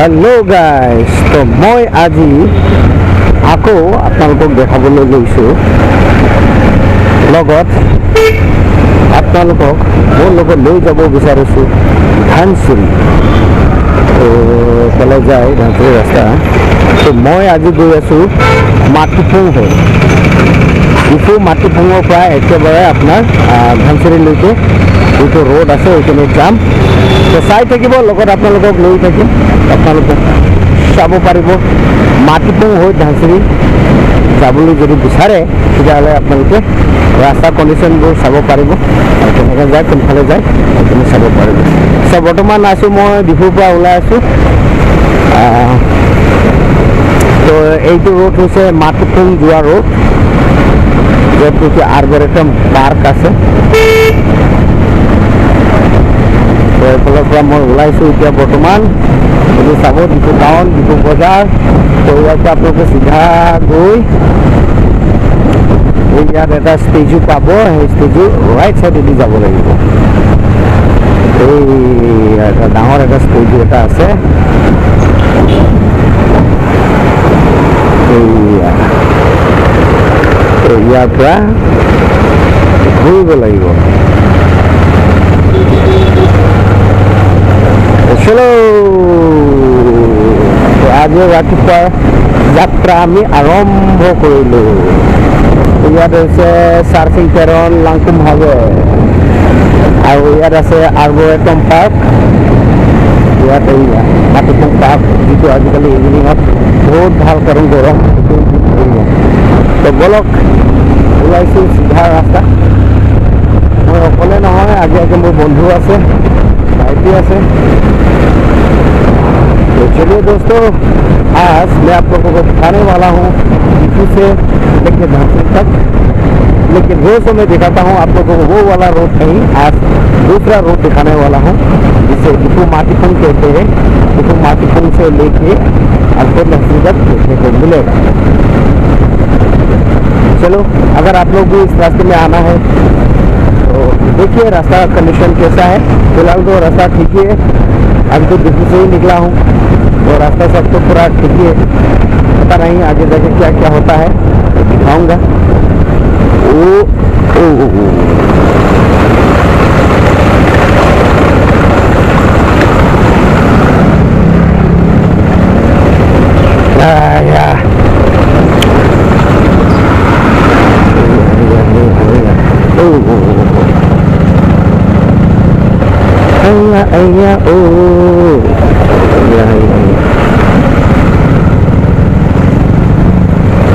Hello guys, तो मैं आज আকৌ আপোনালোকক দেখাবলৈ লৈছোঁ লগত আপোনালোকক মোৰ লগত লৈ যাব বিচাৰিছোঁ ধানচিৰি। তো কলে যায় ধানচিৰি ৰাস্তা। তো মই আজি গৈ আছোঁ মাটিপুং হৈ ইটো মাটিপুঙৰ পৰা একেবাৰে আপোনাৰ ধানচিৰিলৈকে যিটো ৰোড আছে সেইখিনি যাম। তো চাই থাকিব, লগত আপোনালোকক লৈ থাকিম। আপোনালোকে চাব পাৰিব মাটিপুং হৈ ধানচিৰি যাবলৈ যদি বিচাৰে তেতিয়াহ'লে আপোনালোকে ৰাস্তা কণ্ডিশ্যনবোৰ চাব পাৰিব আৰু কেনেকৈ যায়, কোনফালে যায় সেইখিনি চাব পাৰিব। চ' বৰ্তমান আছোঁ মই ডিফুৰ পৰা ওলাই আছোঁ। তো এইটো ৰোড হৈছে মাটিপুং যোৱা ৰোড, য'ত নেকি আৰ্বৰেটম পাৰ্ক আছে। তো এইফালৰ পৰা মই ওলাইছোঁ এতিয়া বৰ্তমান। যদি চাব ডিফু টাউন, ডিফু বজাৰ, তো ইয়াৰ পৰা আপোনালোকে চিধা গৈ ইয়াত এটা ষ্টেজু পাব। সেই ষ্টেজু ৰাইট চাইডেদি যাব লাগিব। এই এটা ডাঙৰ এটা ষ্টেজু এটা আছে। ইয়াৰ পৰা ঘূৰিব লাগিব। চলো, আজি ৰাতিপুৱাৰ যাত্ৰা আমি আৰম্ভ কৰিলোঁ। ইয়াত হৈছে চাৰ্ফিং পেৰন, লাংকুম হাইৱে, আৰু ইয়াত আছে আৰ্বৰেটম পাৰ্ক। ইয়াত এই মাটিপুং পাৰ্ক, যিটো আজিকালি ইভিনিঙত বহুত ভাল, কাৰণ গৰম। তো বলক ওলাইছোঁ চিধা ৰাস্তা। মই অকলে নহয়, আগে আগে মোৰ বন্ধু আছে, ভাইটি আছে। तो चलिए दोस्तों, आज मैं आप लोगों को दिखाने वाला हूँ डिफू से लेकर धानसिरी तक। लेकिन रोज़ मैं दिखाता हूँ आप लोगों को वो वाला रोड नहीं, आज दूसरा रोड दिखाने वाला हूँ जिसे डिफू माटीपुंग कहते हैं। डिफू माटीपुंग से लेके अल्पुर धानसिरी तक देखने को मिलेगा। चलो, अगर आप लोग भी इस रास्ते में आना है तो देखिए रास्ता कंडीशन कैसा है। फिलहाल तो रास्ता ठीक ही है, अभी तो डिफू से ही निकला हूँ तो रास्ता सब तो पूरा ठीक ही है। पता नहीं आगे जाके क्या क्या होता है, तो दिखाऊंगा। ओ ओ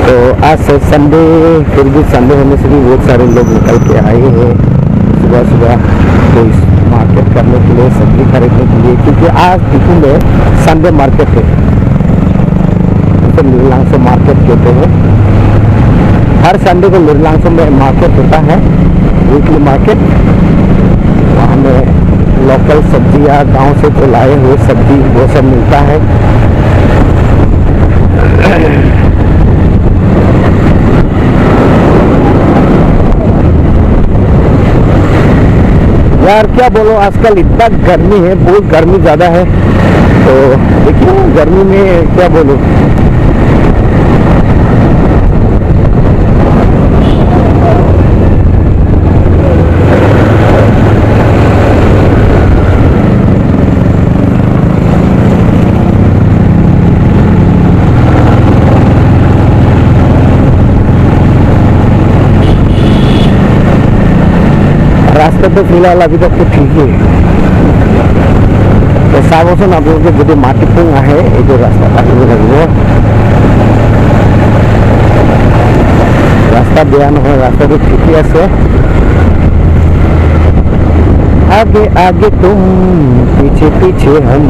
तो आज से संडे, फिर भी संडे होने से भी बहुत सारे लोग निकल के आए हैं सुबह सुबह कोई मार्केट करने के लिए, सब्जी खरीदने के लिए, क्योंकि आज डिफू में संडे मार्केट है। इसे निर्लांसो मार्केट कहते हैं। हर संडे को निर्लांसो में मार्केट होता है, वीकली मार्केट। वहाँ में लोकल सब्जियाँ, गांव से जो लाए हुए सब्जी वो सब मिलता है। यार क्या बोलो, आजकल इतना गर्मी है, बहुत गर्मी ज़्यादा है। तो देखिए गर्मी में क्या बोलूँ, रास्ते तो फिलहाल अभी तक तो ठीक ही है। तो चाबचोन आपलोके जो माटीपुं आए ये रास्ता काटिब लागिब। रास्ता बेया नहय, रास्ता तो ठीक ही आछे। आगे आगे तुम, पीछे पीछे हम।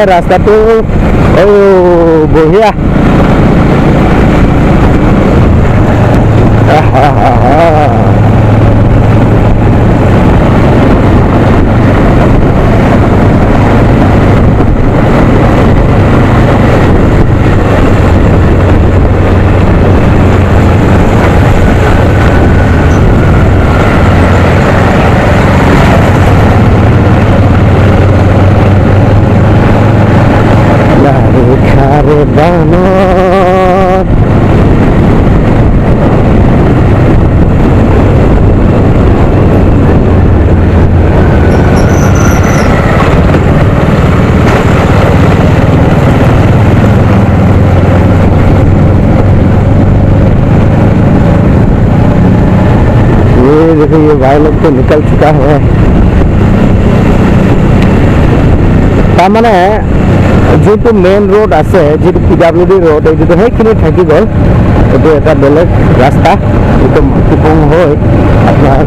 रास्ता तो बढ़िया। देखो ये भाई लोग तो निकल चुका है। तारमाने जो मेन रोड আছে जो PWD रोड এই যে সেইখিনি থাকি গ'ল এইটো এটা বেলেগ ৰাস্তা এইটো মাটিপং হৈ আপোনাৰ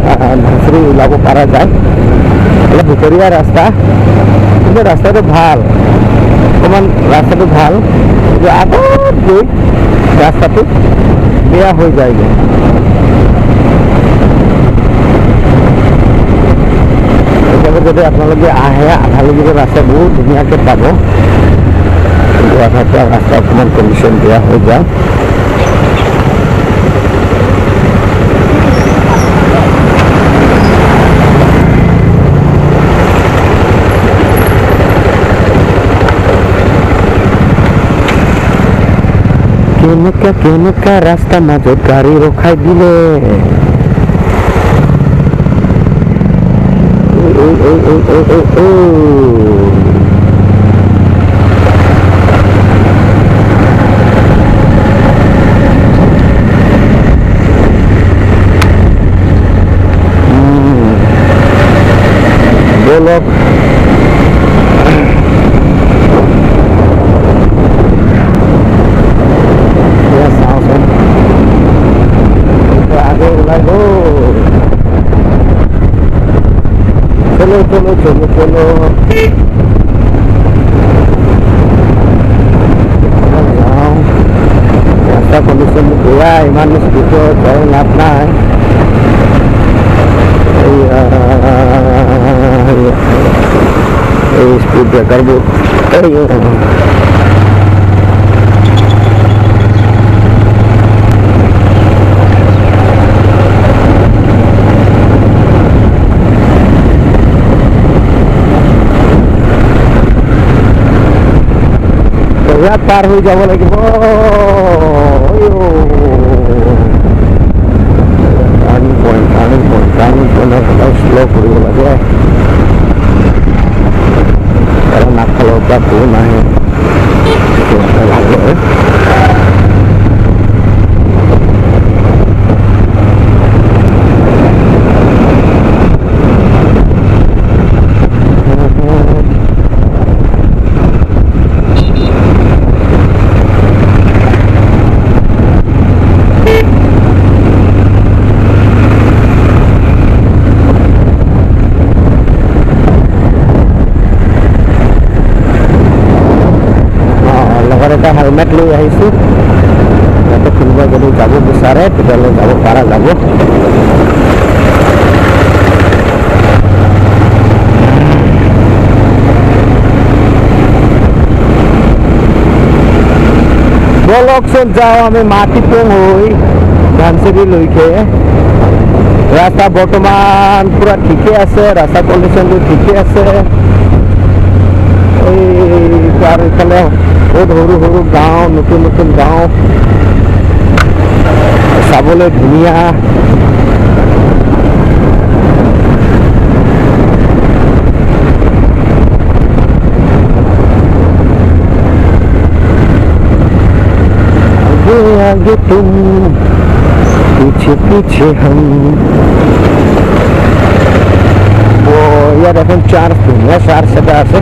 ধানচুৰি ওলাব পৰা যায় অলপ ভিতৰীয়া ৰাস্তা কিন্তু ৰাস্তাটো ভাল অকণমান ৰাস্তাটো ভাল কিন্তু আগত গৈ ৰাস্তাটো বেয়া হৈ যায়গৈ যদি আপোনালোকে আহে আধালৈকে ৰাস্তা বহুত ধুনীয়াকৈ পাব কিন্তু আধাতে ৰাস্তা অকণমান কণ্ডিশ্যন বেয়া হৈ যায় কেনেকা ৰাস্তা মাজত গাড়ী ৰখাই দিলে बोलो आगे लगो चलो चलो चलो चलो रास्ता कंडीशन हुआ इमान स्पीड जाए नापना है स्पीड ब्रेकर भी पार हो যাব লাগিব টার্নিং পয়েন্ট স্লো কৰিব লাগে কাৰণ আগফালৰ পৰা দূৰ নাহে ভালদৰে এটা হেলমেট লৈ আহিছোঁ যাতে কোনোবা যদি যাব বিচাৰে তেতিয়াহ'লে যাব পৰা যাব বলকচোন যাওঁ আমি মাটিপং হৈ ধানচুৰিলৈকে ৰাস্তা বৰ্তমান পুৰা ঠিকে আছে ৰাস্তা কণ্ডিশ্যনটো ঠিকে আছে এই আৰু ইফালে বহুত সৰু সৰু গাঁও নতুন নতুন গাঁও চাবলৈ ধুনীয়া आगे आगे तुम पीछे पीछे हम वो यार এখন চার্জ ধুনীয়া চার্জ এটা আছে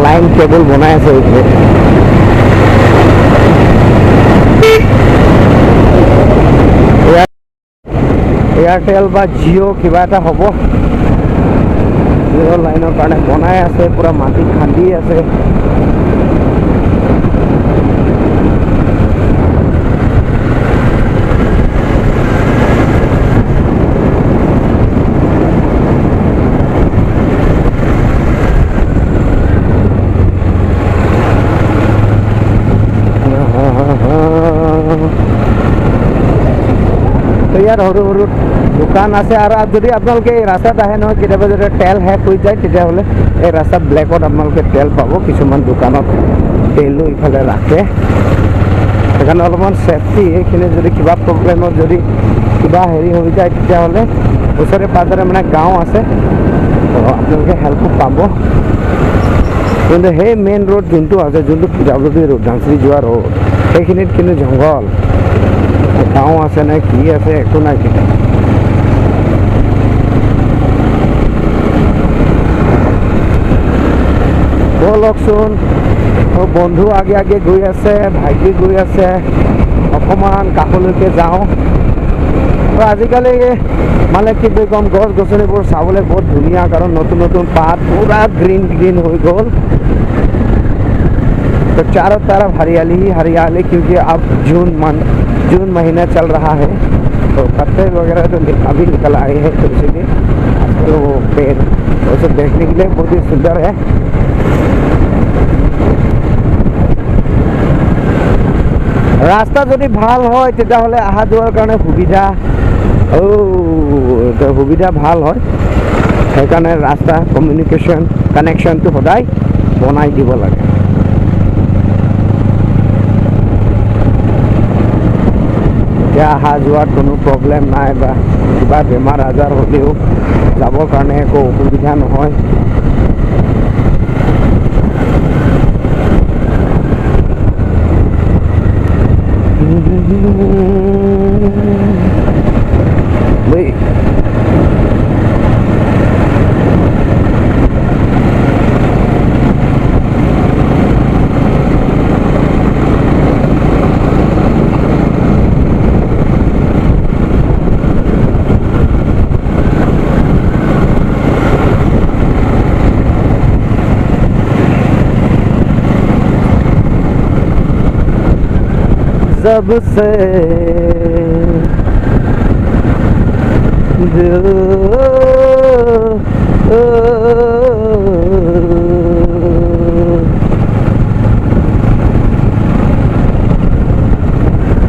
লাইন কেবল বনাই আছে এয়ারটেল বা জিও কিবা এটা হ'ব জিও লাইনৰ কাৰণে বনাই আছে পুৰা মাটি খান্দি আছে ইয়াত সৰু সৰু দোকান আছে আৰু যদি আপোনালোকে এই ৰাস্তাত আহে নহয় কেতিয়াবা যদি তেল শেষ হৈ যায় তেতিয়াহ'লে এই ৰাস্তাত ব্লেকত আপোনালোকে তেল পাব কিছুমান দোকানত তেলো ইফালে ৰাখে সেইকাৰণে অলপমান ছেফটি এইখিনি যদি কিবা প্ৰব্লেমত যদি কিবা হেৰি হৈ যায় তেতিয়াহ'লে ওচৰে পাঁজৰে মানে গাঁও আছে, আপোনালোকে হেল্পো পাব। কিন্তু সেই মেইন ৰোড যোনটো আছে, যোনটো PWD ৰোড, ধানচিৰি যোৱা ৰোড, সেইখিনিত কিন্তু জংঘল, গাঁও আছে নে কি আছে একো নাই কিন্তু। ব'লকচোন, মোৰ বন্ধু আগে আগে গৈ আছে, ভাইটি গৈ আছে, অকণমান কাষলৈকে যাওঁ। আজিকালি মানে কি বুলি ক'ম, গছ গছনিবোৰ চাবলৈ বহুত ধুনীয়া, কাৰণ নতুন নতুন পাত পুৰা গ্ৰীণ গ্ৰীণ হৈ গ'ল। तो चारों तरफ हरियाली ही हरियाली, क्योंकि अब जून महीना चल रहा है, तो पत्ते वगैरह तो अभी निकल आए हैं, तो इसीलिए आजकल वो पेड़ वो सब देखने के लिए बहुत ही सुंदर है। रास्ता যদি ভাল হয় তেতিয়াহ'লে অহা যোৱাৰ কাৰণে সুবিধা, সুবিধা ভাল হয়। সেইকাৰণে ৰাস্তা কমিউনিকেশ্যন কানেকশ্যনটো সদায় বনাই দিব লাগে। এতিয়া অহা যোৱাত কোনো প্ৰব্লেম নাই, বা কিবা বেমাৰ আজাৰ হ'লেও যাবৰ কাৰণে একো অসুবিধা নহয়। जब से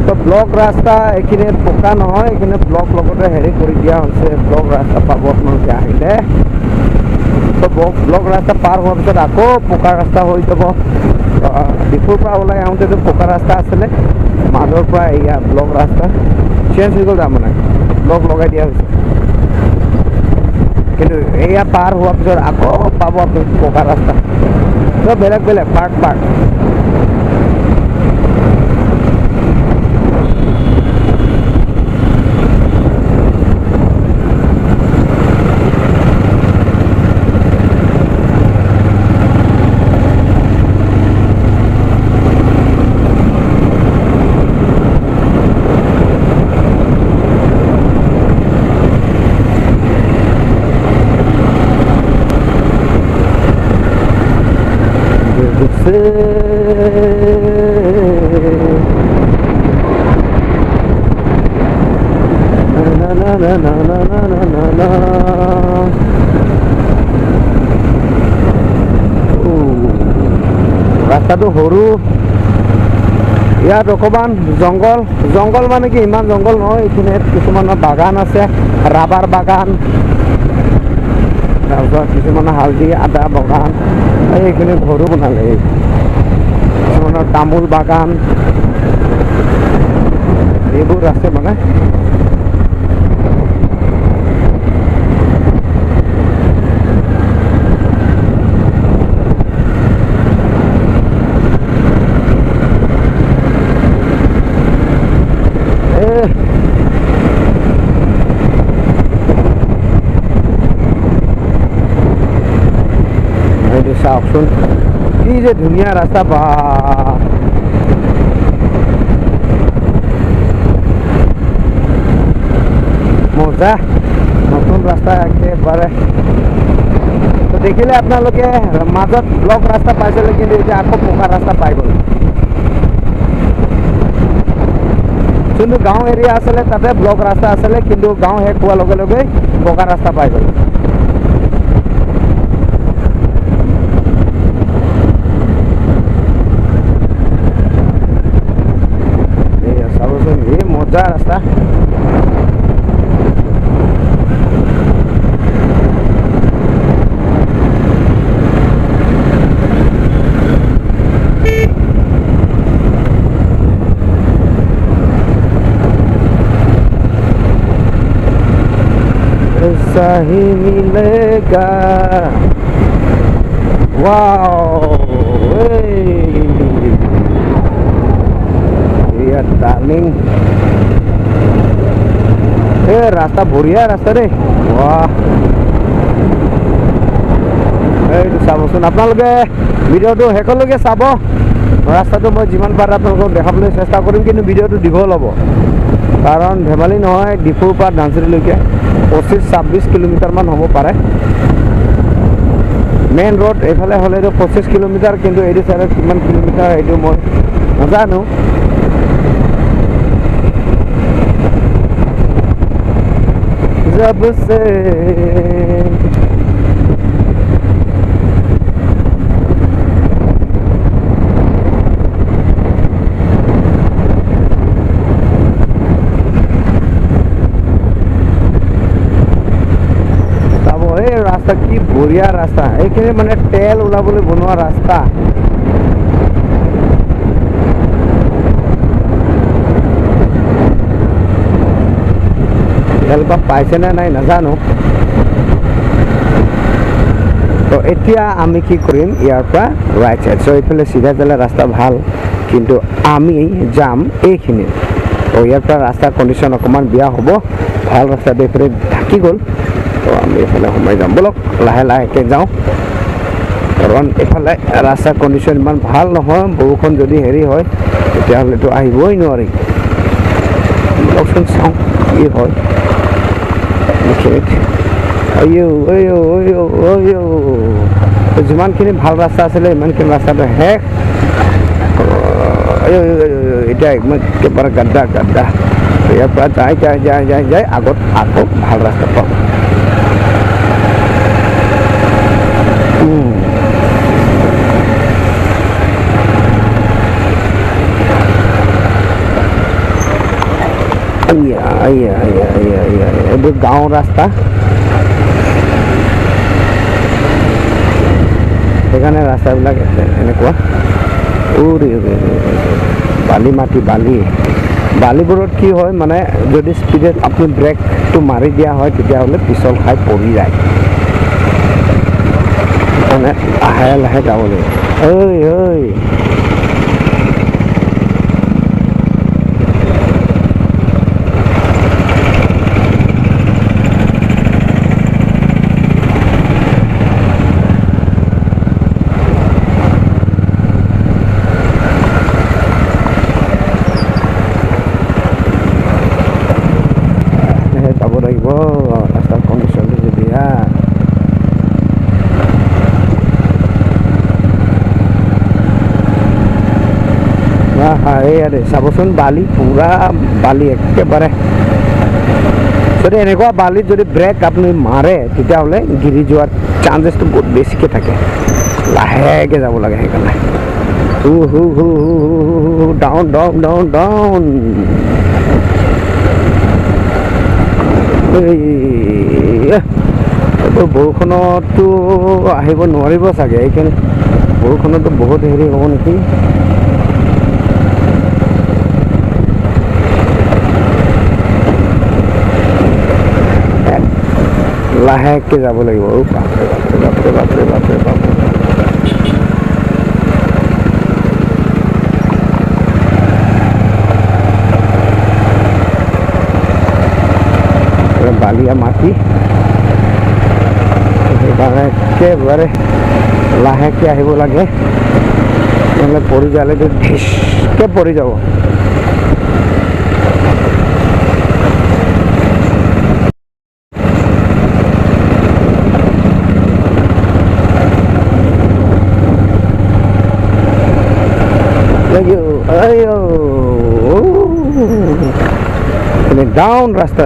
তো ব্লক ৰাস্তা এইখিনি পকা নহয়, এইখিনি ব্লক লগতে হেৰি কৰি দিয়া হৈছে। ব্লক ৰাস্তা পাব আপোনালোকে আহিলে, তো ব্লক ৰাস্তা পাৰ হোৱাৰ পিছত আকৌ পকা ৰাস্তা হৈ যাব। ডিপুৰ পৰা ওলাই আহোঁতেতো পকা ৰাস্তা আছিলে, মাজৰ পৰা এয়া ব্লক ৰাস্তা চেঞ্জ হৈ গ'ল, তাৰমানে ব্লক লগাই দিয়া হৈছে। কিন্তু এয়া পাৰ হোৱাৰ পিছত আকৌ পাব আপুনি পকা ৰাস্তা, তো বেলেগ বেলেগ পাৰ্ট পাৰ্ট। ৰাস্তাটো সৰু, ইয়াত অকণমান জংঘল জংঘল মানে কি ইমান জংঘল নহয়, এইখিনিত কিছুমানৰ বাগান আছে, ৰাবাৰ বাগান, তাৰপিছত কিছুমানৰ হালধি আদা বাগান, এইখিনি ঘৰো বনালে। কিছুমানৰ তামোল বাগান এইবোৰ আছে মানে। চাওকচোন কি যে ধুনীয়া ৰাস্তা, বা মজা, নতুন ৰাস্তা একেবাৰে। তো দেখিলে আপোনালোকে মাজত ব্লক ৰাস্তা পাইছিলে, কিন্তু এতিয়া আকৌ পকা ৰাস্তা পাই গ'ল। যোনটো গাঁও এৰিয়া আছিলে তাতে ব্লক ৰাস্তা আছিলে, কিন্তু গাঁও শেষ হোৱাৰ লগে লগে পকা ৰাস্তা পাই গ'ল। মজা ৰাস্তা। ऐसा ही मिलेगा। वाओ डार्लिंग, रास्ता बढ़िया रास्ता रे। वाह এইটো চাবচোন, আপোনালোকে ভিডিঅ'টো শেষলৈকে চাব। ৰাস্তাটো মই যিমান পাৰোঁ আপোনালোকক দেখাবলৈ চেষ্টা কৰিম, কিন্তু ভিডিঅ'টো দীঘল হ'ব, কাৰণ ধেমালি নহয়। ডিফুৰ পৰা ধানচিৰিলৈকে 25-26 কিলোমিটাৰমান হ'ব পাৰে। মেইন ৰোড এইফালে হ'লেতো 25 কিলোমিটাৰ, কিন্তু এইটো চাইডত কিমান কিলোমিটাৰ এইটো মই নাজানো। जब से रास्ता की बढ़िया रास्ता ये माने तेल ओलाबले बनवा रास्ता। तेल पाप पाइसे ना नहीं नाजानो। तो एतिया आमी की करिम यार पा राइट साइड। सो इफाले सीधा चला रास्ता ভাল, किंतु आमी जाम এইখিনি। तो यार पा रास्ता कंडीशन অকমান বিয়া হ'ব। ভাল রাস্তা দেখে ঢাকি গল। তো আমি এফালে সোমাই যাম, বলক লাহে লাহেকে যাওঁ, কাৰণ এফালে ৰাস্তা কণ্ডিশ্যন ইমান ভাল নহয়। বৰষুণ যদি হেৰি হয় তেতিয়াহ'লেতো আহিবই নোৱাৰি। বলকচোন চাওঁ কি হয় এইখিনিত। যিমানখিনি ভাল ৰাস্তা আছিলে ইমানখিনি ৰাস্তাটো শেষ। এতিয়া একেবাৰে গাদ্দা গাদ্দা। ইয়াৰ পৰা যাই আগত আকৌ ভাল ৰাস্তা পাম। এইটো গাঁও ৰাস্তা, সেইকাৰণে ৰাস্তাবিলাক এনেকুৱা বালি মাটি বালিবোৰত কি হয় মানে যদি স্পীডত আপুনি ব্ৰেকটো মাৰি দিয়া হয় তেতিয়াহ'লে পিছল খাই পৰি যায়। মানে লাহে লাহে যাব লাগিব। ৰাস্তাৰ কন্ডিশন যদি চাবচোন বালি, পুৰা বালি একেবাৰে। যদি এনেকুৱা বালিত যদি ব্ৰেক আপুনি মাৰে তেতিয়াহ'লে গিৰি যোৱাৰ চান্সেছটো বহুত বেছিকৈ থাকে। লাহেকৈ যাব লাগে, সেইকাৰণে ডাউন ডাউন ডাউন ডাউন। বৰষুণতো আহিব নোৱাৰিব চাগে, এইখিনি বৰষুণতো বহুত হেৰি হ'ব নেকি। লাহেকৈ যাব লাগিব। বাপৰে বাপৰে বাপৰে বাপৰে বাপৰে বালিয়া মাটি, সেইকাৰণে একেবাৰে লাহেকৈ আহিব লাগে, নহ'লে পৰি যালেতো ঢিচকৈ পৰি যাব। ডাউন ৰাস্তা।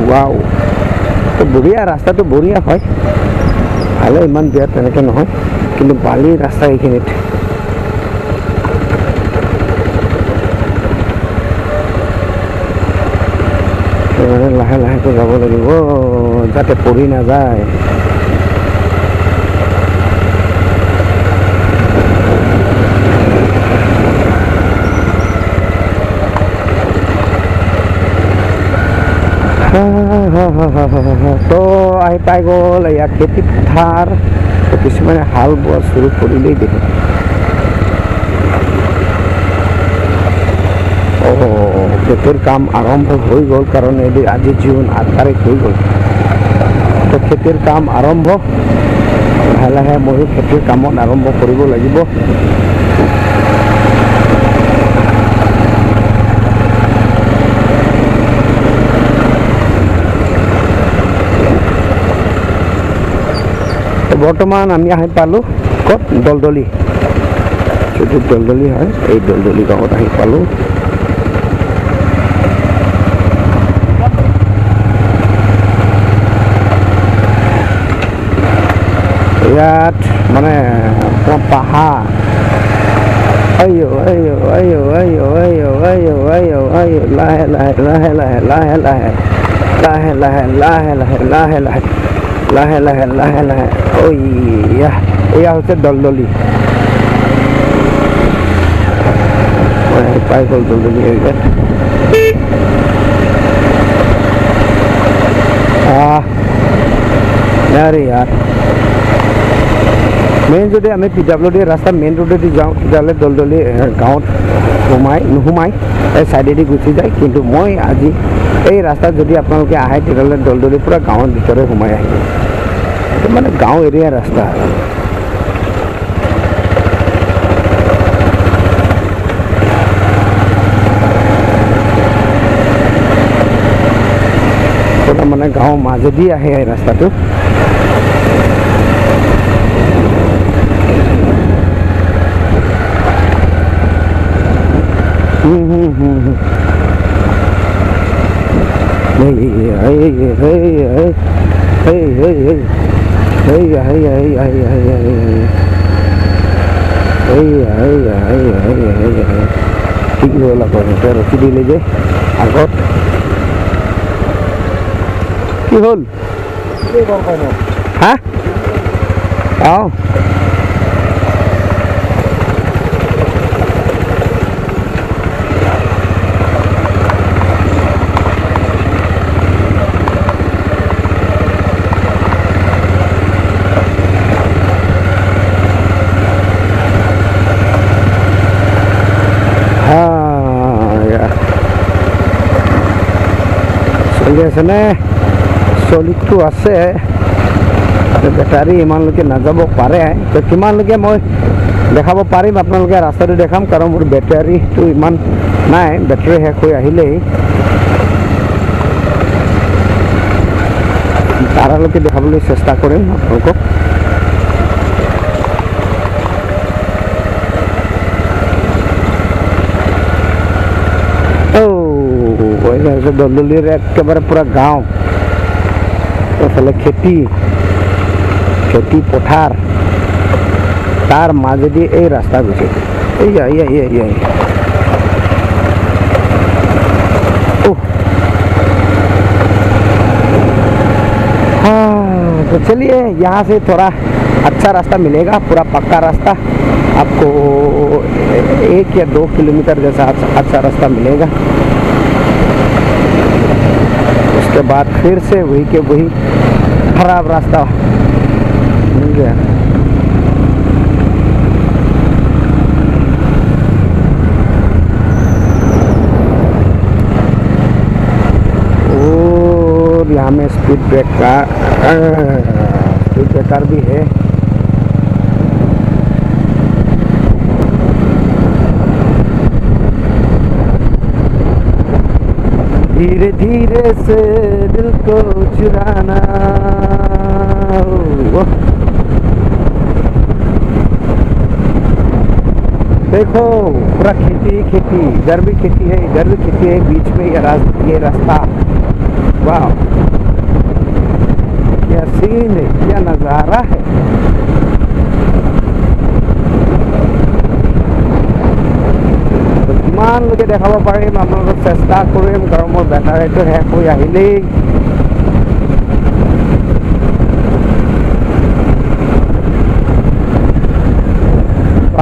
ওয়াও, তো বঢ়িয়া, ৰাস্তাটো বঢ়িয়া হয়, ভালে, ইমান বেয়া তেনেকৈ নহয়, কিন্তু বালিৰ ৰাস্তা এইখিনিত। লাহে লাহেকৈ যাব লাগিব যাতে পৰি নাযায়। তো আহি পাই গ'ল এয়া খেতি পথাৰ কিছুমানে হাল বোৱা চুৰু কৰিলেই দেখোন খেতিৰ কাম আৰম্ভ হৈ গ'ল কাৰণ আজি জুন 8 তাৰিখ হৈ গ'ল তো খেতিৰ কাম আৰম্ভ লাহে লাহে ময়ো খেতিৰ কামত আৰম্ভ কৰিব লাগিব বৰ্তমান আমি আহি পালোঁ ক'ত দলদলি যদি দলদলি হয় এই দলদলি গাঁৱত আহি পালোঁ ইয়াত মানে পাহাৰ আইও আইও আইও আইও আইও আইও আইও আইও লাহে লাহে লাহে লাহে লাহে লাহে লাহে লাহে লাহে লাহে লাহে লাহে লাহে লাহে লাহে লাহে এয়া হৈছে দলদলি পাই গ'ল দলদলি এৰিয়াত ইয়াৰ মেইন যদি আমি PWD ৰাস্তা মেইন ৰোডেদি যাওঁ তেতিয়াহ'লে দলদলি গাঁৱত নোসোমাই এই ছাইডেদি গুচি যায় কিন্তু মই আজি এই ৰাস্তাত যদি আপোনালোকে আহে তেতিয়াহ'লে দলদলি পূৰা গাঁৱৰ ভিতৰে সোমাই আহিব এইটো মানে গাঁও এৰিয়াৰ ৰাস্তা মানে গাঁৱৰ মাজেদি আহে এই ৰাস্তাটো ঠিক হ'ল আকৌ ৰখি দিলে যে আগত কি হ'ল হা অঁ চলি আছে নে চলিটো আছে বেটাৰী ইমানলৈকে নাযাব পাৰে তো কিমানলৈকে মই দেখাব পাৰিম আপোনালোকে ৰাস্তাটো দেখাম কাৰণ মোৰ বেটাৰীটো ইমান নাই বেটাৰী শেষ হৈ আহিলেই তাৰালৈকে দেখাবলৈ চেষ্টা কৰিম আপোনালোকক দলদলিৰ একেবাৰে পুৰা গাঁও এইফালে খেতি পথাৰ তাৰ মাজেদি এই ৰাস্তা গৈছে तो चलिए यहाँ से थोड़ा अच्छा रास्ता मिलेगा पूरा पक्का रास्ता आपको 1 या 2 किलोमीटर जैसा अच्छा रास्ता मिलेगा उसके बाद फिर से वही के वही खराब रास्ता मिल गया और यहाँ में स्पीड ब्रेकर भी है धीरे धीरे से दिल को चुराना देखो पूरा खेती इधर भी खेती है इधर भी खेती है बीच में ये रास्ता वाह क्या सीन है क्या नज़ारा है কিমান লোকে দেখাব পাৰিম আপোনালোকক চেষ্টা কৰিম কাৰণ মোৰ বেটাৰীটো শেষ হৈ আহিলেই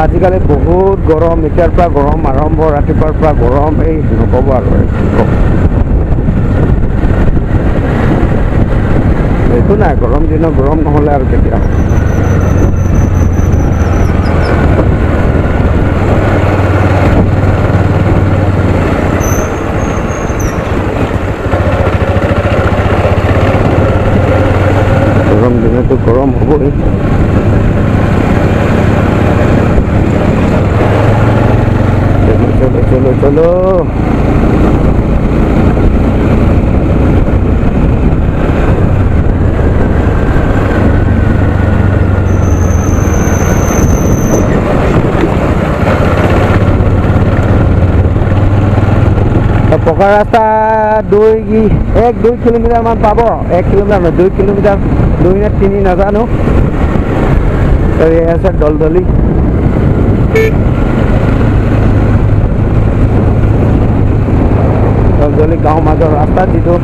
আজিকালি বহুত গৰম এতিয়াৰ পৰা গৰম আৰম্ভ ৰাতিপুৱাৰ পৰা গৰম এই নক'ব আৰু একো নাই, গৰম দিনত গৰম নহ'লে আৰু কেতিয়া গৰম দিনতো গৰম হ'বই। চলো চলো চলো পকা ৰাস্তা 1-2 কিলোমিটাৰ মান পাব। 1 কিলোমিটাৰ নহয়, 2 কিলোমিটাৰ, 2 নে 3 নাজানো। এই আছে দলদলি। দলদলি গাঁৱৰ মাজৰ ৰাস্তা, যিটো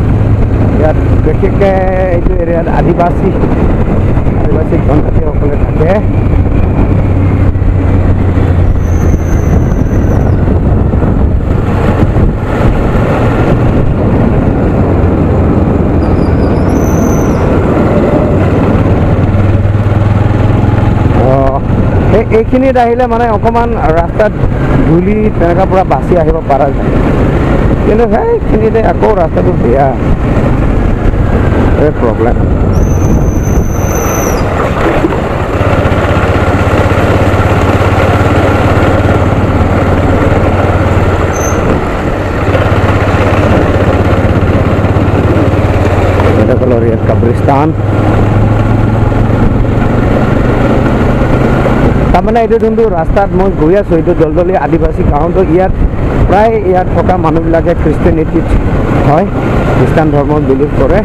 ইয়াত বিশেষকৈ এইটো এৰিয়াত আদিবাসী জনজাতিসকলে থাকে। এইখিনিত আহিলে মানে অকণমান ৰাস্তাত ধূলি তেনেকুৱা পৰা বাচি আহিব পৰা যায়, কিন্তু সেইখিনিতে আকৌ ৰাস্তাটো বেয়া, এই প্ৰব্লেম। এটা হ'ল ইয়াত কবৰিস্তান। তাৰমানে এইটো যোনটো ৰাস্তাত মই গৈ আছোঁ, এইটো দলদলি আদিবাসী গাঁৱতো ইয়াত প্ৰায় ইয়াত থকা মানুহবিলাকে খ্ৰীষ্টিয়ানিটিত হয়, খ্ৰীষ্টান ধৰ্মত বিলিভ কৰে।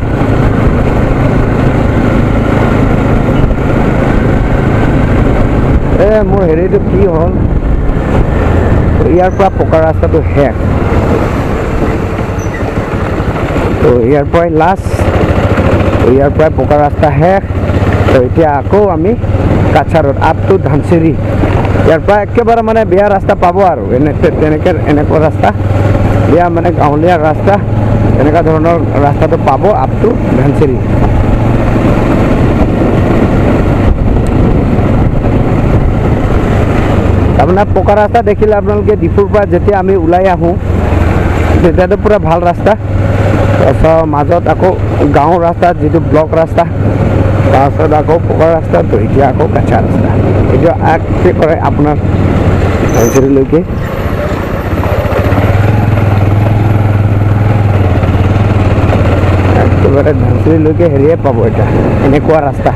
মোৰ হেৰিটো কি হ'ল, ইয়াৰ পৰা পকা ৰাস্তাটো শেষ, তো ইয়াৰ পৰাই লাষ্ট, ইয়াৰ পৰাই পকা ৰাস্তা শেষ। তো এতিয়া আকৌ আমি কাছা ৰোড আপ টু ধানচিৰি, ইয়াৰ পৰা একেবাৰে মানে বেয়া ৰাস্তা পাব আৰু এনেকুৱা ৰাস্তা, বেয়া মানে গাঁৱলীয়া ৰাস্তা, এনেকুৱা ধৰণৰ ৰাস্তাটো পাব আপ টু ধানচিৰি। তাৰমানে পকা ৰাস্তা দেখিলে আপোনালোকে ডিপুৰ পৰা যেতিয়া আমি ওলাই আহোঁ তেতিয়াতো পূৰা ভাল ৰাস্তা, তাৰপিছত মাজত আকৌ গাঁৱৰ ৰাস্তাত যিটো ব্লক ৰাস্তা, তাৰপিছত আকৌ পকা ৰাস্তা, তো এতিয়া আকৌ কাঁচা ৰাস্তা। এতিয়া আগতে কৰে আপোনাৰ ধানচিৰিলৈকে। একেবাৰে ধানচিৰিলৈকে হেৰিয়ে পাব এতিয়া, এনেকুৱা ৰাস্তা।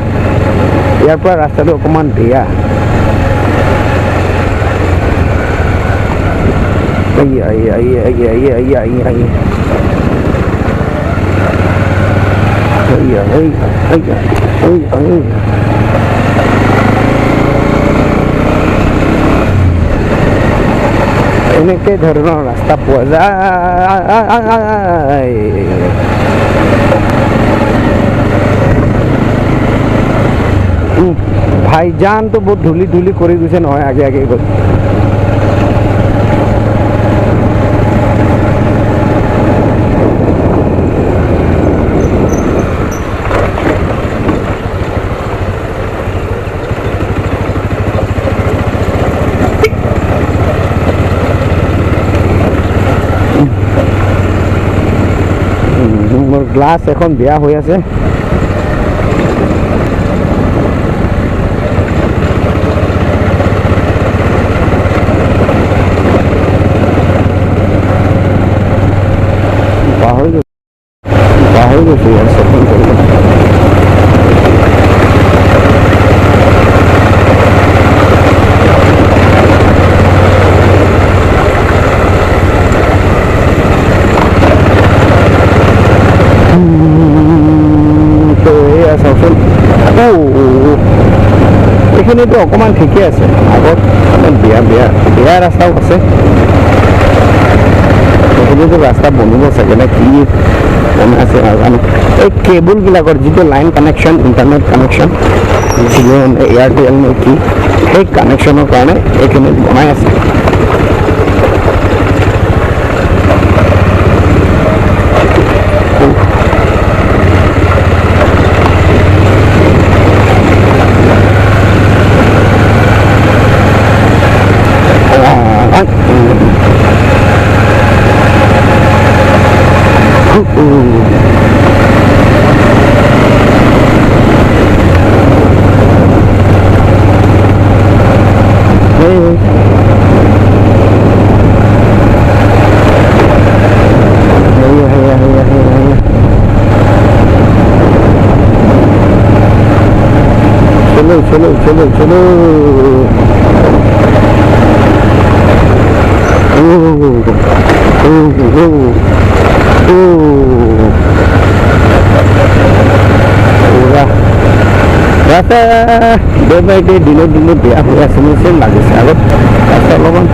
ইয়াৰ পৰা ৰাস্তাটো অকণমান বেয়া। এনেকে ধৰণৰ ৰাস্তা পোৱা যায়। ভাইজানটো বহুত ধূলি ধূলি কৰি গৈছে নহয়, আগে আগে গ'ল। মোৰ গ্লাছ এখন বেয়া হৈ আছে। পাহৰি গৈছোঁ ইয়াৰ চেকিং কৰিব। এইখিনিতো অকণমান ঠিকে আছে, আগত বেয়া ৰাস্তাও আছে। এইখিনিতো ৰাস্তা বনিব চাগে নে কি বনাই আছে নাজানো। এই কেবুলবিলাকৰ যিটো line connection, internet connection, Airtel নে কি, সেই কানেকশ্যনৰ কাৰণে এইখিনি বনাই আছে। चलो चलो चलो चलो रास्ता डे बाय डे दिनों दिन बेया हो आसे लगे आगत रास्ता अलमान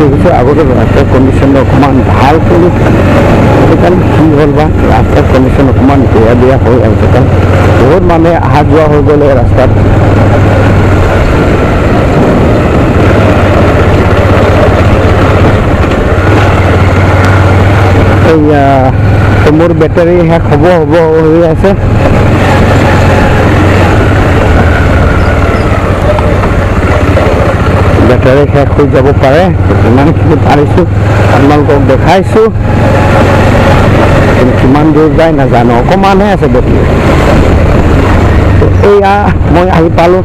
देखिए आगते रास्तार कन्डिशन अकमान भल कि हल बा रास्तार कन्डिशन अकमान बेया बेया हो आजकल बहुत माने अहा जा हो गए रास्ता तो मोर बेटारी शेष हब हब हो आसे बेटारी शेष हो जा पारे इमानखिनि पारिছোঁ आपनालोকক देखाइছোঁ किमान दूर जाए नाजानो अकमानহে আছে बेटारी एया मैं आহি पाলোঁ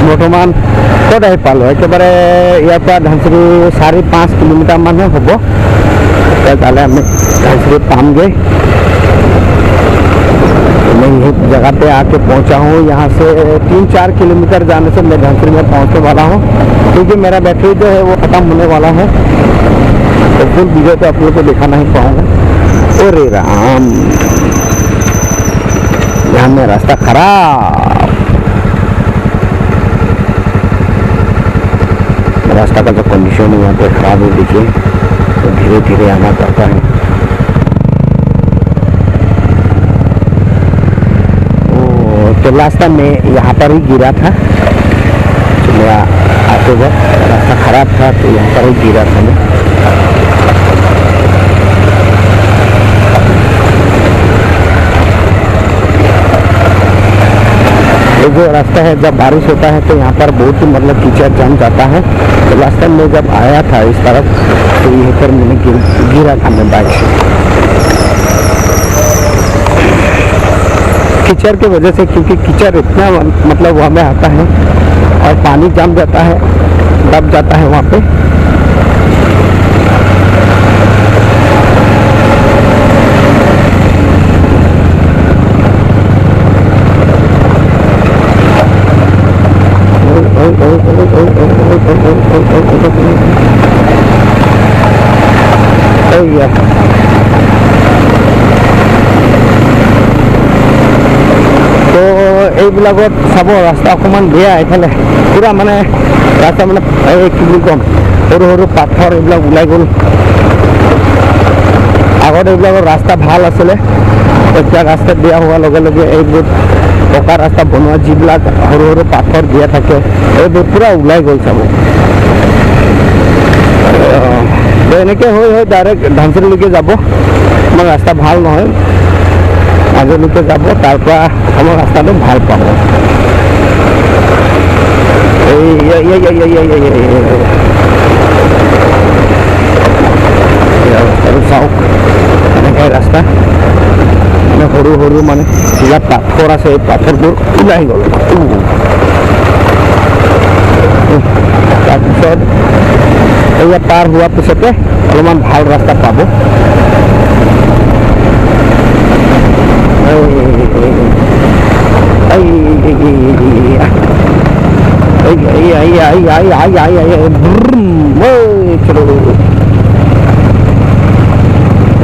बर्तमान कत आহি पाলোঁ एकेबारे ইয়াৰ পৰা ধানচিৰি 4-5 किलोमीटर मानহে হ'ব ताले हमें ধানচিৰি पामगे मैं ये जगह पे आके पहुंचा हूँ यहाँ से 3-4 किलोमीटर जाने से मैं धानसिरी में पहुंचने वाला हूँ क्योंकि मेरा बैटरी जो है वो ख़त्म होने वाला है तो फुल वीडियो तो आप लोग को दिखा नहीं पाऊँगा। अरे राम यहाँ में रास्ता खराब रास्ता का जो कंडीशन है यहाँ पे खराब है देखिए तो धीरे धीरे आना पड़ता है। तो रास्ता में यहाँ पर ही गिरा था तो मेरा आते वक्त रास्ता खराब था तो यहाँ पर ही गिरा था मैं ये जो रास्ता है जब बारिश होता है तो यहाँ पर बहुत ही मतलब कीचड़ जम जाता है तो रास्ते में जब आया था इस तरफ तो यहीं पर मैंने गिरा था मैं बाइक से कीचड़ की वजह से क्योंकि कीचड़ इतना मतलब वहाँ में आता है और पानी जम जाता है दब जाता है वहाँ पे এইবিলাকত চাব ৰাস্তা অকমান বেয়া এফালে পুৰা মানে ৰাস্তা মানে কি বুলি কম সৰু সৰু পাথৰ এইবিলাক ওলাই গ'ল আগত এইবিলাকৰ ৰাস্তা ভাল আছিলে এতিয়া ৰাস্তা বেয়া হোৱাৰ লগে লগে এইবোৰ পকা ৰাস্তা বনোৱা যিবিলাক সৰু সৰু পাথৰ দিয়া থাকে এইবোৰ পুৰা ওলাই গ'ল চাব এনেকৈ হৈ হৈ ডাইৰেক্ট ধানচিৰিলৈকে যাব আমাৰ ৰাস্তা ভাল নহয় মাজলৈকে যাব তাৰ পৰা আমাৰ ৰাস্তাটো ভাল পাব চাওক এনেকৈ ৰাস্তা মানে সৰু সৰু মানে যিবিলাক পাথৰ আছে এই পাথৰবোৰ ওলাই গ'ল তাৰপিছত এয়া পাৰ হোৱাৰ পিছতে অলপমান ভাল ৰাস্তা পাব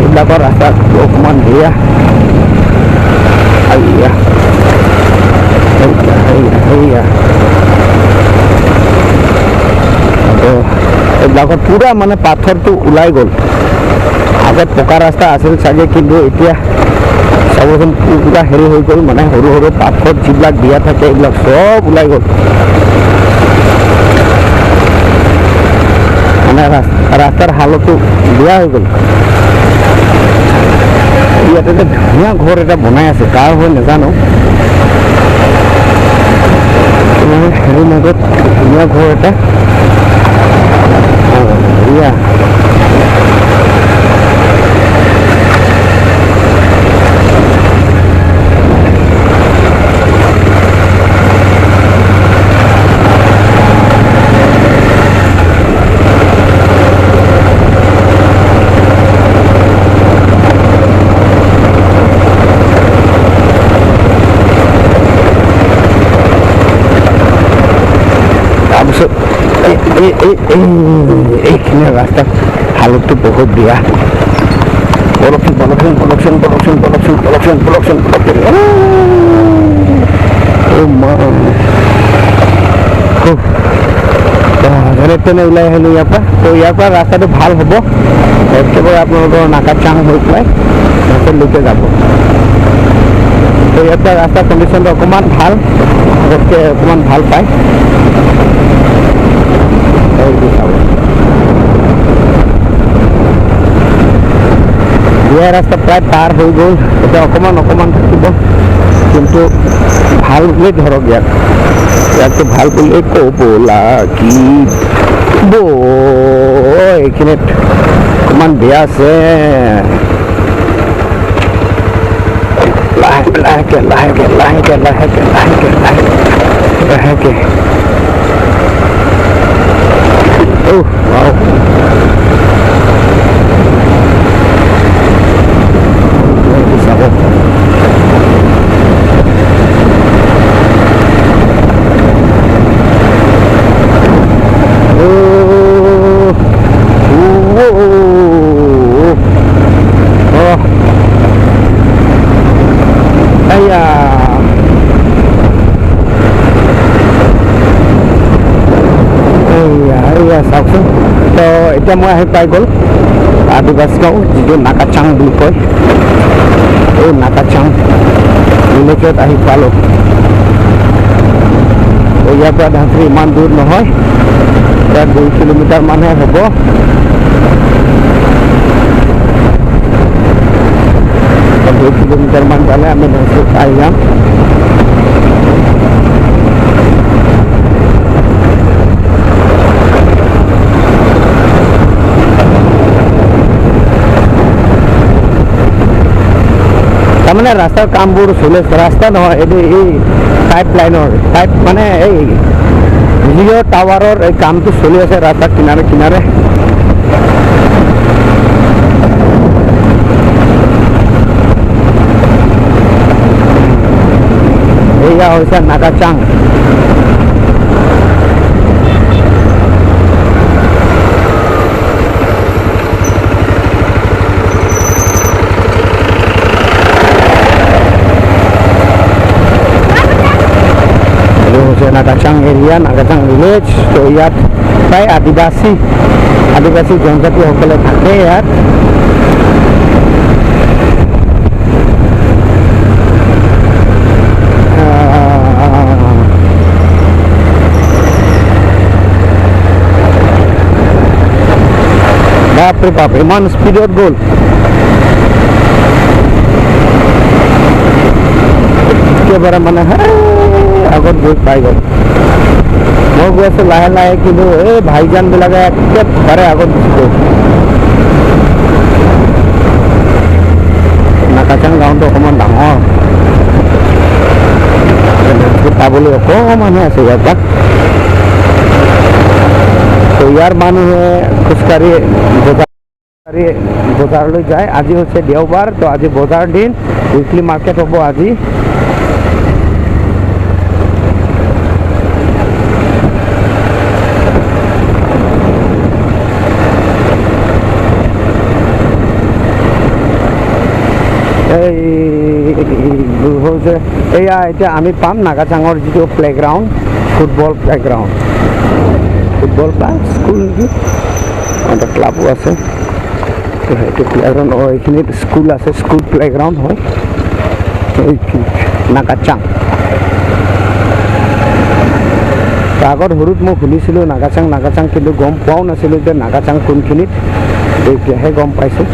এইবিলাকৰ ৰাস্তা অকমান বেয়া এইবিলাকত পুৰা মানে পাথৰটো ওলাই গ'ল আগত পকা ৰাস্তা আছিল চাগে কিন্তু এতিয়া চাবচোন পুৰা হেৰি হৈ গ'ল মানে সৰু সৰু পাথৰ যিবিলাক দিয়া থাকে এইবিলাক চব ওলাই গ'ল মানে ৰাস্তাৰ হালতো বেয়া হৈ গ'ল ইয়াতে এটা ধুনীয়া ঘৰ এটা বনাই আছে কাৰ হয় নাজানো হেৰি মাজত ধুনীয়া ঘৰ এটা এইখিনি ৰাস্তাত হালতটো বহুত বেয়া পলকচোন যেনে তেনে ওলাই আহিলোঁ ইয়াৰ পৰা তো ইয়াৰ পৰা ৰাস্তাটো ভাল হ'ব একেবাৰে আপোনালোকৰ নাকাচাং হৈ পেলাই লৈকে যাব তো ইয়াৰ পৰা ৰাস্তাৰ কণ্ডিশ্যনটো অকণমান ভাল আগতকৈ অকণমান ভাল পায় ইয়াৰ ৰাস্তা প্ৰায় পাৰ হৈ গ'ল এতিয়া অকণমান থাকিব কিন্তু ভাল বুলিয়ে ধৰক ইয়াততো ভাল বুলিয়ে ক'ব লাগিব এইখিনিত অকণমান বেয়া আছে লাহেকে চাওকচোন তো এতিয়া মই আহি পাই গ'ল আদিবাসী গাঁও যিটো নাকাচাং বুলি কয় এই নাকাচাং ভিলেজত আহি পালোঁ ইয়াৰ পৰা ধানচুৰি ইমান দূৰ নহয় প্ৰায় 2 কিলোমিটাৰ মানহে হ'ব 2 কিলোমিটাৰ মান গ'লে আমি ধানচুৰিত আহি যাম তাৰমানে ৰাস্তাৰ কামবোৰ চলি আছে ৰাস্তা নহয় এইটো এই পাইপ লাইনৰ পাইপ মানে এই জিঅ' টাৱাৰৰ এই কামটো চলি আছে ৰাস্তাৰ কিনাৰে এয়া হৈছে নাকাচাং নাকাচাং এৰিয়া নাকাচাং ভিলেজ তো ইয়াত প্ৰায় আদিবাসী জনজাতিসকলে থাকে ইয়াত বাপৰে বাপ ইমান স্পীডত গ'ল একেবাৰে মানে আগত গৈ পাই গ'ল মই গৈ আছোঁ লাহে কিন্তু এই ভাইজানবিলাকে একেবাৰে আগত গুচি গ'ল নাকাচাং গাঁৱটো অকণমান ডাঙৰ পাবলৈ অকণমানহে আছে ইয়াৰ পৰা তো ইয়াৰ মানুহে খোজকাঢ়ি বজাৰলৈ যায় আজি হৈছে দেওবাৰ তো আজি বজাৰ দিন উইকলি মাৰ্কেট হ'ব আজি হৈছে এয়া এতিয়া আমি পাম নাকাচাঙৰ যিটো playground football playground football plus school নেকি এটা ক্লাবো আছে সেইটো প্লেগ্ৰাউণ্ড এইখিনিত স্কুল আছে স্কুল প্লেগ্ৰাউণ্ড হয় এইখিনিত নাকাচাং আগত সৰুত মই শুনিছিলোঁ নাকাচাং কিন্তু গম পোৱাও নাছিলোঁ যে নাকাচাং কোনখিনিত এতিয়াহে গম পাইছোঁ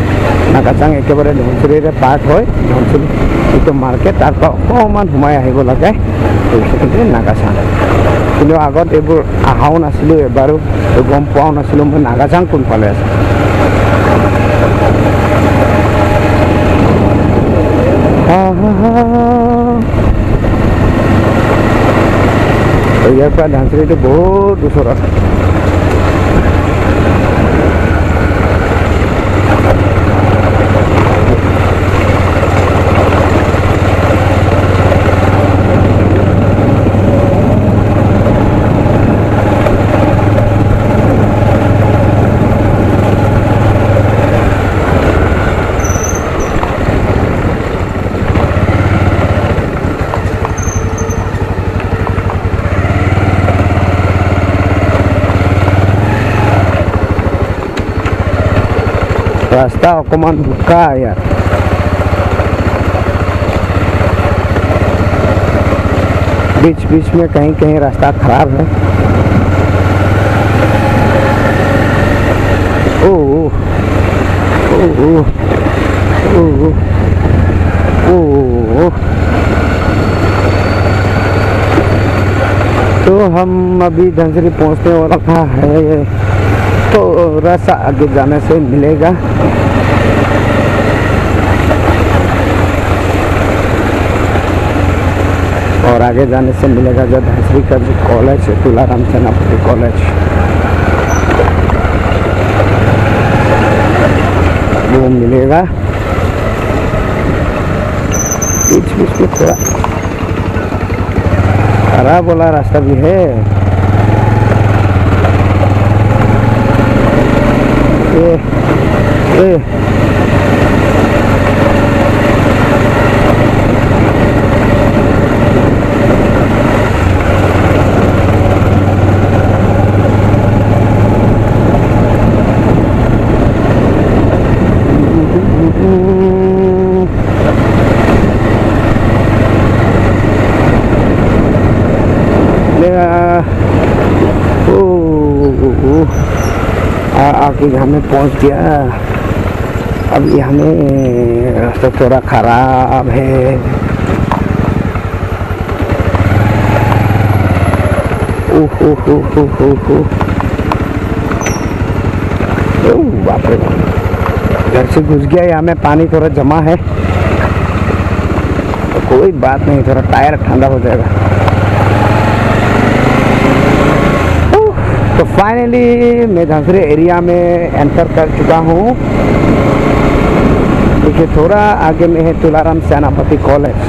নাকাচাং একেবাৰে ধনচিৰিৰে পাৰ্ট হয় ধনচিৰি যিটো মাৰ্কেট তাৰ পৰা অকণমান সোমাই আহিব লাগে সেইখিনি নাকাচাং কিন্তু আগত এইবোৰ অহাও নাছিলোঁ এবাৰো গম পোৱাও নাছিলোঁ মই নাকাচাং কোনফালে আছে ইয়াৰ পৰা ধনচিৰিটো বহুত ওচৰত रास्ता অকমান বোকা यार बीच बीच में कहीं कहीं रास्ता खराब है ओ ओ ओ ओ ओ तो हम अभी धनसरी पहुंचने वाला है तो रास्ता आगे जाने से मिलेगा और आगे जाने से मिलेगा जो धनसरी का जो कॉलेज है तुलाराम सेनापति कॉलेज वो मिलेगा बीच बीच में थोड़ा खराब वाला रास्ता भी है ए आके हमें पहुंच गया अभी हमें रास्ता थोड़ा खराब है बाप रे बाप घर से घुस गया यहाँ में पानी थोड़ा जमा है तो कोई बात नहीं थोड़ा टायर ठंडा हो जाएगा तो फाइनली मैं धनसरी एरिया में एंटर कर चुका हूँ देखिए थोड़ा आगे में है तुलाराम सेनापति कॉलेज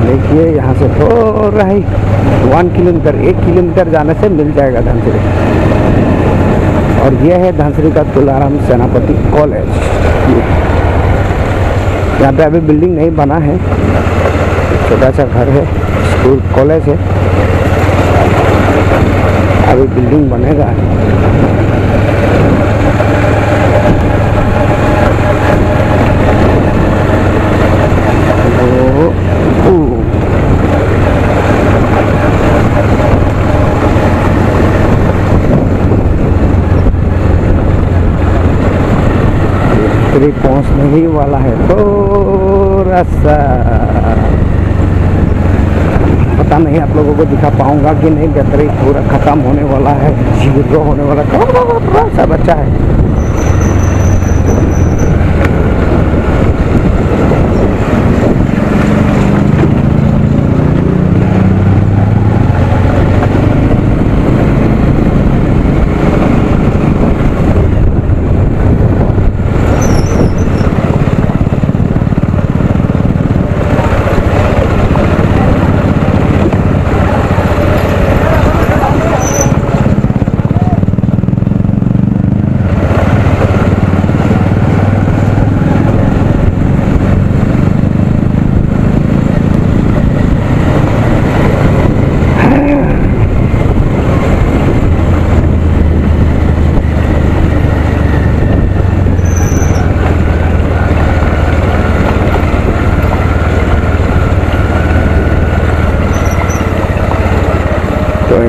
देखिए यहाँ से थोड़ा ही 1 किलोमीटर 1 किलोमीटर जाने से मिल जाएगा धनसरी और यह है धनसरी का तुलाराम सेनापति कॉलेज यहाँ पे अभी बिल्डिंग नहीं बना है छोटा सा घर है स्कूल कॉलेज है अभी बिल्डिंग बनेगा पहुंचने ही वाला है थोड़ा सा पता नहीं आप लोगों को दिखा पाऊंगा कि नहीं बैटरी पूरा खत्म होने वाला है 0 होने वाला थोड़ा सा बच्चा है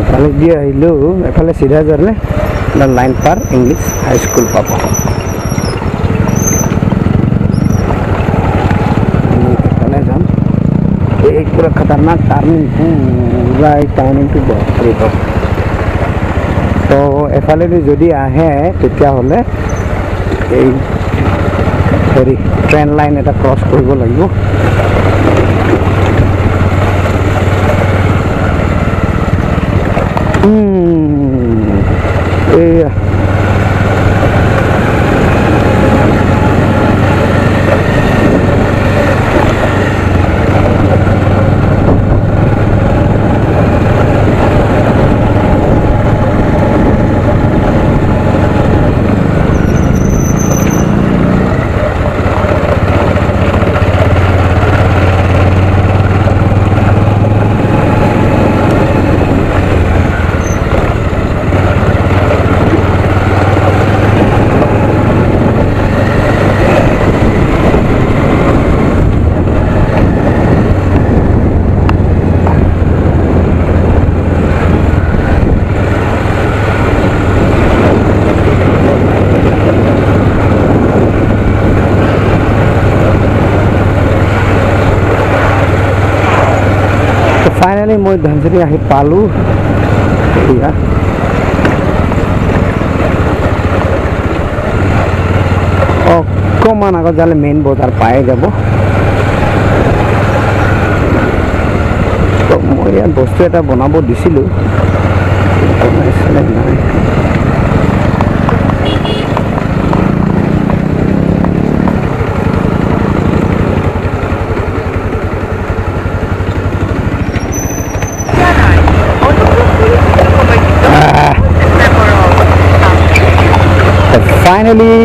एफाले दिए आइलो एफाले सीधा जरले लाइन पार इंग्लिश हाई स्कूल पाबो एफाले जाम एक पूरा खतरनाक टर्निंग पूरा टार्निंग टू बाप तो एफाले जदि आहे तेतिया हले এই হেৰি ট্ৰেন লাইন এটা ক্ৰছ কৰিব লাগিব ফাইনেলি মই ধনচিৰি আহি পালোঁ এতিয়া অকণমান আগত যালে মেইন বজাৰ পাই যাব তো মই ইয়াত বস্তু এটা বনাব দিছিলোঁ বনাইছিলে নাই finally